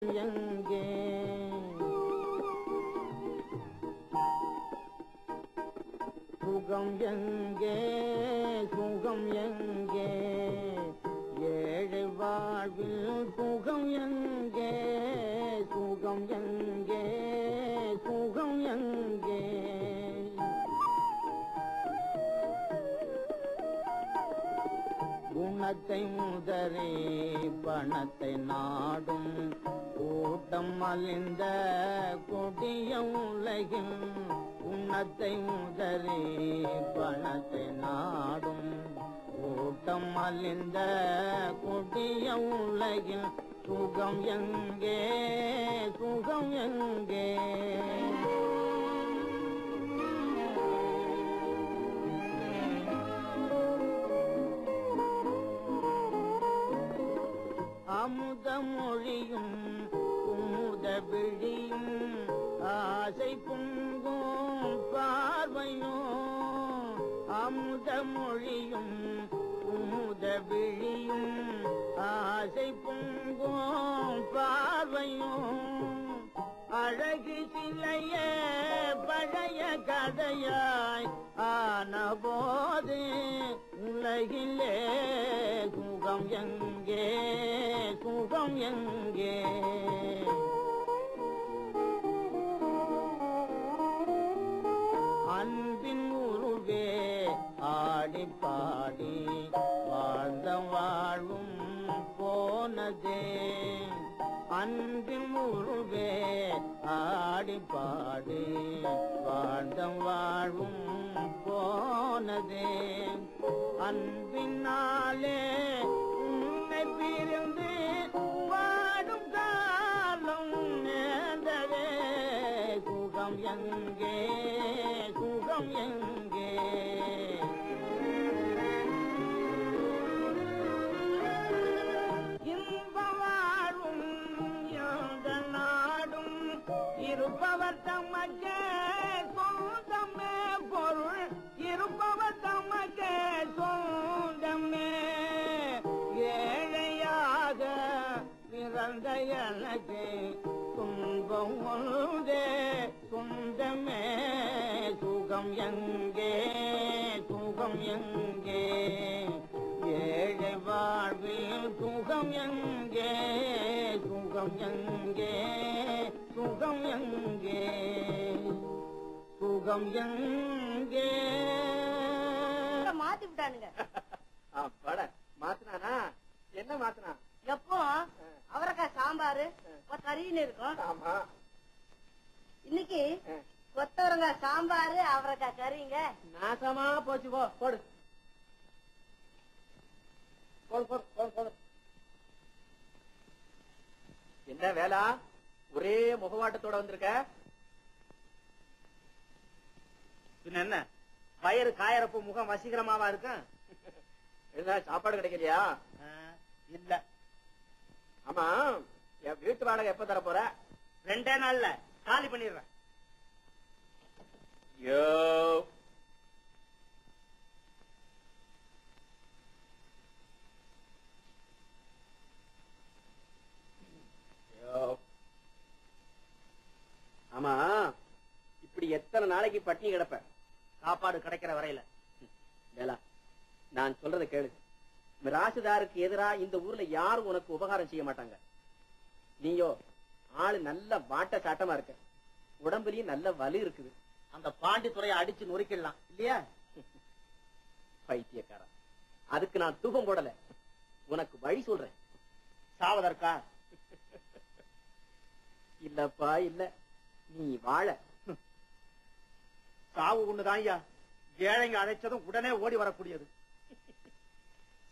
எங்கே சுகம் எங்கே சுகம் எங்கே ஏழை வாழ்வில் சுகம் எங்கே சுகம் எங்கே சுகம் எங்கே குணத்தை முதலே பணத்தை நாடும் கூட்டம் மலிந்த கொடிய உலகில் குணத்தை முதலே பணத்தை நாடும் கூட்டம் மலிந்த கொடிய உலகில் சுகம் எங்கே சுகம் எங்கே அமுத மொழியும் குமுத விழியும் ஆசை பொங்கும் பார்வையோ அமுத மொழியும் குமுத விழியும் ஆசை பொங்கும் பார்வையோ அழகு சிலைய பழைய கதையாய் ஆன போது உலகிலே சுகம் எங்கே சுகம் எங்கே அன்பின் உருவே ஆடி பாடி வாழ்ந்த வாழும் போனதே அன்பின் உருவே ஆடி பாடி வாழ்ந்த வாழும் போனதே அன்பினாலே உன்னை பிரிந்து வாடும் காலம் நேர்ந்ததே சுகம் எங்கே சுகம் எங்கே இன்பவாழும் எந்த நாடும் இருப்பவர் தமக்கே சொந்தமே பொருள் இருப்பவர் தமக்கே சொந்தமே ஏழையாக பிறந்த எனக்கு துன்பம் ஒன்றே சொந்தமே சுகம் எங்கே சுகம் எங்கே ஏழை வாழ்வில் சுகம் எங்கே சுகம் எங்கே சுகம் எங்கே சுகம் எங்கே மாத்தி விட்டானுங்க மாத்தினானா என்ன மாத்தினா எப்போ அவரைக்காய் சாம்பாரு கறின்னு இருக்கும் ஆமா இன்னைக்கு கொத்தவரங்காய் சாம்பாரு அவரைக்காய் கறிங்க நாசமா போச்சு போ போடு போடு என்ன வேலா ஒரே முகவாட்டத்தோட வந்திருக்க பின்ன என்ன வயிறு காயறப்போ முகம் வசீகரமாவா இருக்கும் என்ன சாப்பாடு கிடைக்கலையா இல்ல ஆமா என் வீட்டு வாடகை எப்ப தர போற 2 நாள்ல காலி பண்ணிடுறேன் ஆமா இப்படி எத்தனை நாளைக்கு பட்டினி கிடப்ப சாப்பாடு கிடைக்கிற வரையில வேலா நான் சொல்றத கேளு மிராசுதாருக்கு எதிரா இந்த ஊர்ல யாரும் உனக்கு உபகாரம் செய்ய மாட்டாங்க நீயோ ஆளு நல்ல வாட்ட சாட்டமா இருக்க உடம்புலயும் நல்ல வலு இருக்குது அந்த பாண்டித்துறையை அடிச்சு நொறுக்கிடலாம் இல்லையா பைத்தியக்காரா அதுக்கு நான் தூக்கம் போடல உனக்கு வழி சொல்றேன் சாவதற்கா இல்லப்பா இல்ல நீ வாழ சாவு ஒண்ணுதான் ஐயா ஏழைங்க அழைச்சதும் உடனே ஓடி வரக்கூடியது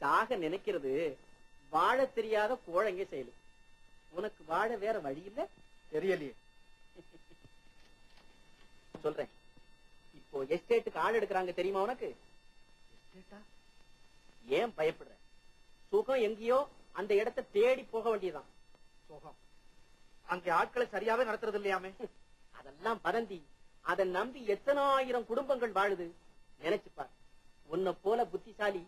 சாக நினைக்கிறது வாழ தெரியாத கோழைங்க செயலு உனக்கு வாழ வேற வழி இல்ல தெரியலையே சொல்றேன் இப்போ எஸ்டேட்டுக்கு ஆள் எடுக்கிறாங்க தெரியுமா உனக்கு ஏன் பயப்படுற சுகம் எங்கேயோ அந்த இடத்தை தேடி போக வேண்டியதான் சுகம் அங்க ஆட்களை சரியாவே நடத்துறது இல்லையாமே அதெல்லாம் வதந்தி அதை நம்பி எத்தனை ஆயிரம் குடும்பங்கள் வாழுது நினைச்சுப்பார் உன்னை போல புத்திசாலி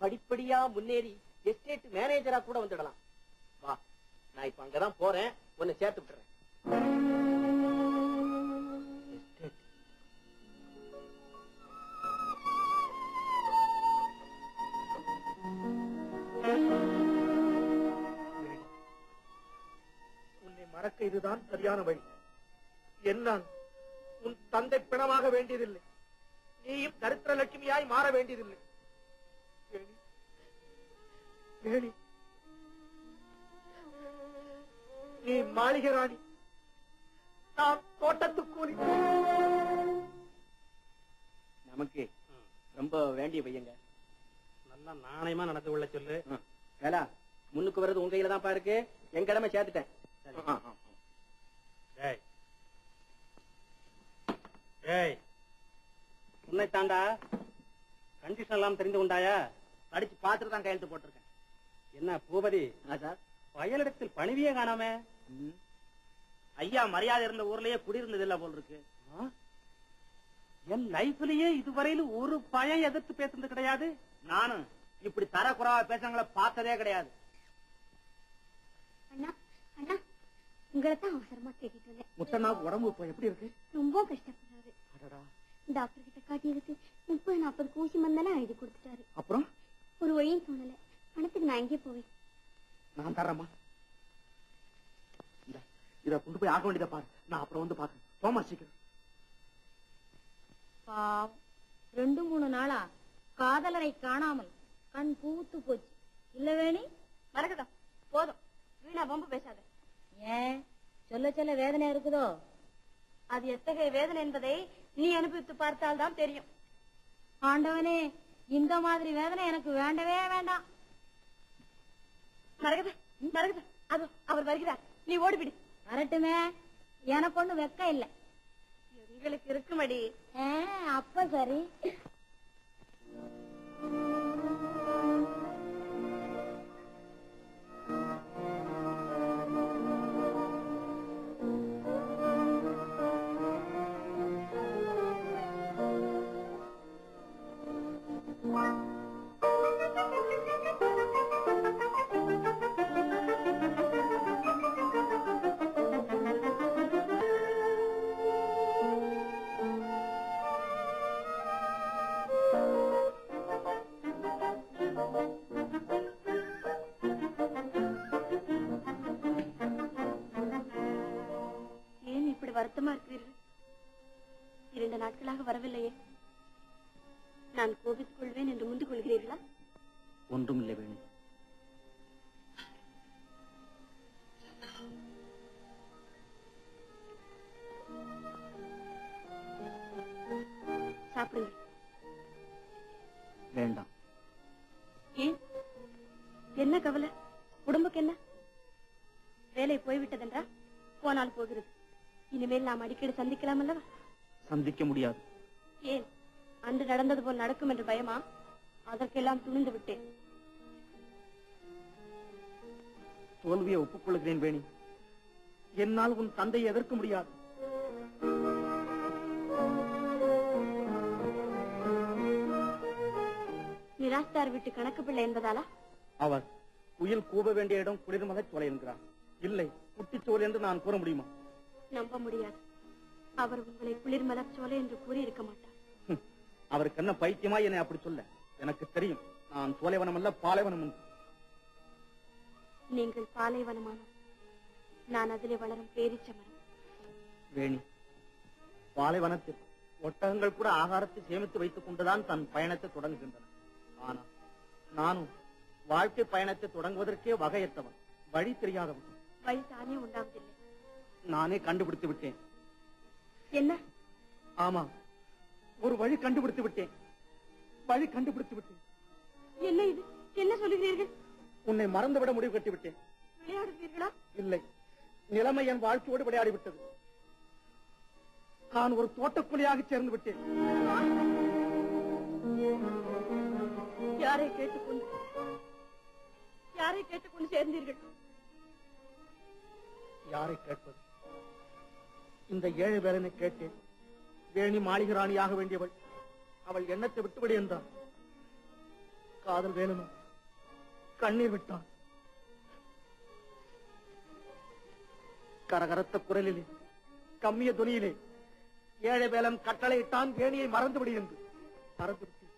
படிப்படியா முன்னேறி எஸ்டேட் மேனேஜரா கூட வந்துடலாம் வா நான் இப்ப அங்கதான் போறேன் உன்னை சேர்த்து விட்டுறேன். உன்னை மறக்க இதுதான் சரியான வழி. என்னால் உன் தந்தை பிணமாக வேண்டியதில்லை, நீயும் தரித்திர லட்சுமியாய் மாற வேண்டியதில்லை. வேணி, வேணி, நீ மாளிகை ராணி, நான் தோட்டத்து கூலி. நமக்கு ரொம்ப வேண்டிய பையங்க. நல்லா நாணயமா நடந்து கொள்ள சொல்லு. வேலா, முன்னுக்கு வர்றது உங்க கையில தான் இருக்கு. என் கடமை சேர்த்துட்டேன். உன்னை தாண்டா கண்டிஷன் எல்லாம் தெரிந்து கொண்டாயா? படிச்சு பார்த்துட்டு தான் கையெழுத்து போட்டிருக்கேன். என்ன பூபதி சார், வயலிடத்தில் பணிவியே காணாமே. ஐயா மரியாதை இருந்த ஊர்லயே குடியிருந்தது இல்ல போல் இருக்கு. என் லைஃப்லயே இதுவரையிலும் ஒரு பயம் எதிர்த்து பேசுறது கிடையாது. நானும் இப்படி தரக்குறவா பேசுறவங்கள பார்த்ததே கிடையாது. அண்ணா அண்ணா, உங்களைத்தான் அவசரமா தேடிட்டு வந்தேன். முத்தண்ணா உடம்பு இப்ப எப்படி இருக்கு? ரொம்ப கஷ்டப்படுறாரு. டாக்டர் கிட்ட காட்டியதுக்கு 30-40 ஊசி மருந்தெல்லாம் எழுதி கொடுத்துட்டாரு. அப்புறம் ஒரு வழியும் தோணல. பணத்துக்கு நான் எங்கே போவேன்? நான் தர்றேம்மா. இத கொண்டு போய் ஆக வேண்டியதை பாரு. நான் அப்புறம் வந்து பாக்குறேன். போமா சீக்கிரம். பாவம், 2-3 நாளா காதலரை காணாமல் கண் பூத்து போச்சு. இல்ல வேணி? மறக்கட்டும், போதும். வீணா வம்பு பேசாத. ஏன் சொல்ல சொல்ல வேதனை இருக்குதோ? அது எத்தகைய வேதனை என்பதை நீ அனுபவித்து பார்த்தால் தான் தெரியும். ஆண்டவனே, இந்த மாதிரி வேதனை எனக்கு வேண்டவே வேண்டாம். மரகத, அது அவர் வருகிறார். நீ ஓடிவிடு. வரட்டுமே, எனக்கு ஒண்ணு வெக்க இல்ல. உங்களுக்கு இருக்குமடி. அப்ப சரி. வருத்தமா இருக்கிறீர்கள்? 2 நாட்களாக வரவில்லையே. நான் கோபித்துக் கொள்வேன் என்று முந்து கொள்கிறீர்களா? ஒன்றும் இல்லை வேணி. சாப்பிடுங்கள். வேண்டாம். ஏன்? என்ன கவலை? உடம்புக்கு என்ன? வேலை போய்விட்டதென்றா? போனால் போகிறது. இனிமேல் நாம் அடிக்கடி சந்திக்கலாம் அல்லவா? சந்திக்க முடியாது. ஏன்? அன்று நடந்தது போல் நடக்கும் என்று பயமா? அதற்கெல்லாம் துணிந்து விட்டேன். தோல்வியை ஒப்புக்கொள்கிறேன் வேணி. என்னால் உன் தந்தையை எதிர்க்க முடியாது. நிராஸ்தார் வீட்டு கணக்கு பிள்ளை என்பதாலா? அவர் குயில் கூவ வேண்டிய இடம் குளிர்மலை சோலை என்கிறார். இல்லை, குட்டிச்சோலை என்று நான் கூற முடியுமா? நம்ப முடியாது. அவர் உங்களை குளிர்மலர் சோலை என்று கூறி இருக்க மாட்டார். அவருக்கு என்ன பைத்தியமா என்னை அப்படி சொல்ல? எனக்கு தெரியும், நான் சோலைவனம் அல்ல பாலைவனம் என்று. நீங்கள் பாலைவனமானோம், நான் அதிலே வளரும் பேரிச்ச மரம். வேணி, பாலைவனத்தில் ஒட்டகங்கள் கூட ஆகாரத்தை சேமித்து வைத்துக் கொண்டுதான் தன் பயணத்தை தொடங்குகின்றன. ஆனால் நானும் வாழ்க்கை பயணத்தை தொடங்குவதற்கே வகையற்றவன், வழி தெரியாதவன். வழி தானே உண்டாவதில்லை. நானே கண்டுபிடித்து விட்டேன். என்ன? ஆமா, ஒரு வழி கண்டுபிடித்து விட்டேன். வழி கண்டுபிடித்து விட்டேன். என்ன இது? என்ன சொல்லுகிறீர்கள்? உன்னை மறந்துவிட முடிவு கட்டிவிட்டேன். விளையாடுகிறீர்களா? இல்லை, நிலைமை என் வாழ்க்கையோடு விளையாடிவிட்டது. நான் ஒரு தோட்டக்குழியாக சேர்ந்து விட்டேன். யாரை கேட்டுக்கொண்டு சேர்ந்தீர்கள்? யாரை கேட்பது? இந்த 7 பேரனை கேட்டேன். வேணி மாளிகை ராணியாக வேண்டியவள், அவள் எண்ணத்தை விட்டுவிடு என்றான். காதல் வேணுமே, கண்ணீர் விட்டான். கரகரத்த குரலிலே கம்மிய துணியிலே ஏழை வேலன் கட்டளையிட்டான் வேணியை மறந்துவிடு என்று. மறந்துவிட்டேன்.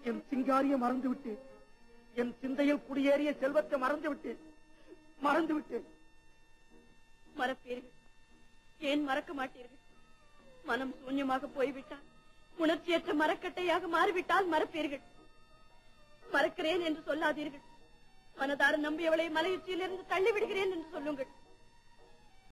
என் சிங்காரிய மறந்து விட்டேன். என் சிந்தையில் குடியேறிய செல்வத்தை மறந்து விட்டேன். மறப்பீர்கள், ஏன் மறக்க மாட்டீர்கள்? மனம் சூன்யமாக போய்விட்டால், உணர்ச்சியற்ற மரக்கட்டையாக மாறிவிட்டால் மறப்பீர்கள். மறக்கிறேன் என்று சொல்லாதீர்கள். மனதார நம்பியவளை மலையுச்சியிலிருந்து தள்ளி விடுகிறேன் என்று சொல்லுங்கள்.